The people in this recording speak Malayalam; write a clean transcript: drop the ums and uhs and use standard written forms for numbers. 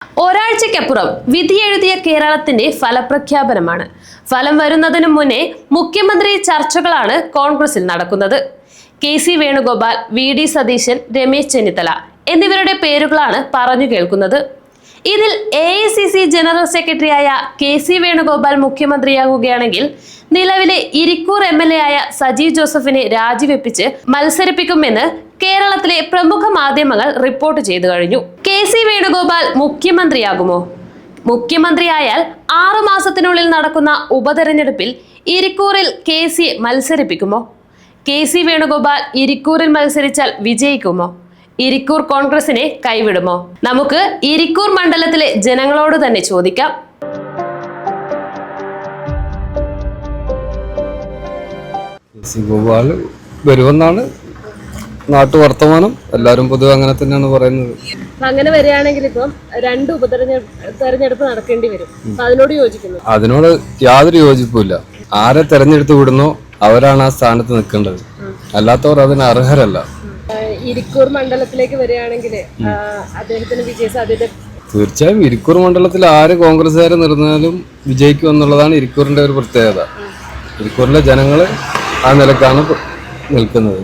ഒരാഴ്ചയ്ക്കപ്പുറം വിധിയെഴുതിയ കേരളത്തിന്റെ ഫലപ്രഖ്യാപനമാണ്. ഫലം വരുന്നതിനു മുന്നേ മുഖ്യമന്ത്രി ചർച്ചകളാണ് കോൺഗ്രസിൽ നടക്കുന്നത്. KC വേണുഗോപാൽ, VD സതീശൻ, രമേശ് ചെന്നിത്തല എന്നിവരുടെ പേരുകളാണ് പറഞ്ഞു കേൾക്കുന്നത്. ഇതിൽ AICC ജനറൽ സെക്രട്ടറിയായ KC വേണുഗോപാൽ മുഖ്യമന്ത്രിയാകുകയാണെങ്കിൽ നിലവിലെ ഇരിക്കൂർ MLA ആയ സജി ജോസഫിനെ രാജിവെപ്പിച്ച് മത്സരിപ്പിക്കുമെന്ന് കേരളത്തിലെ പ്രമുഖ മാധ്യമങ്ങൾ റിപ്പോർട്ട് ചെയ്തു കഴിഞ്ഞു. KC വേണുഗോപാൽ മുഖ്യമന്ത്രിയാകുമോ? മുഖ്യമന്ത്രിയായാൽ 6 മാസത്തിനുള്ളിൽ നടക്കുന്ന ഉപതെരഞ്ഞെടുപ്പിൽ ഇരിക്കൂറിൽ KC മത്സരിപ്പിക്കുമോ? KC വേണുഗോപാൽ ഇരിക്കൂറിൽ മത്സരിച്ചാൽ വിജയിക്കുമോ? ഇരിക്കൂർ കോൺഗ്രസിനെ കൈവിടുമോ? നമുക്ക് ഇരിക്കൂർ മണ്ഡലത്തിലെ ജനങ്ങളോട് തന്നെ ചോദിക്കാം. KC ഗോപാൽ വരുമെന്നാണ് നാട്ടുവർത്തമാനം. എല്ലാവരും പൊതുവെ അങ്ങനെ തന്നെയാണ് പറയുന്നത്. അങ്ങനെ വരികയാണെങ്കിൽ ഇപ്പം 2 ഉപതെരഞ്ഞെടുപ്പ് നടക്കേണ്ടി വരും. അതിനോട് യോജിക്കുന്നു? അതിനോട് യാതൊരു യോജിപ്പുമില്ല. ആരെ തെരഞ്ഞെടുത്ത് വിടുന്നോ അവരാണ് ആ സ്ഥാനത്ത് നിൽക്കേണ്ടത്, അല്ലാത്തവർ അതിന് അർഹരല്ല. ഇരിക്കൂർ മണ്ഡലത്തിലേക്ക് വരികയാണെങ്കിൽ അദ്ദേഹത്തിന് വിജയ സാധ്യത തീർച്ചയായും ഇരിക്കൂർ മണ്ഡലത്തിൽ ആര് കോൺഗ്രസ്സുകാരെ നിർന്നാലും വിജയിക്കും എന്നുള്ളതാണ് ഇരിക്കൂറിന്റെ ഒരു പ്രത്യേകത. ഇരിക്കൂറിലെ ജനങ്ങൾ ആ നിലക്കാണ് നിൽക്കുന്നത്.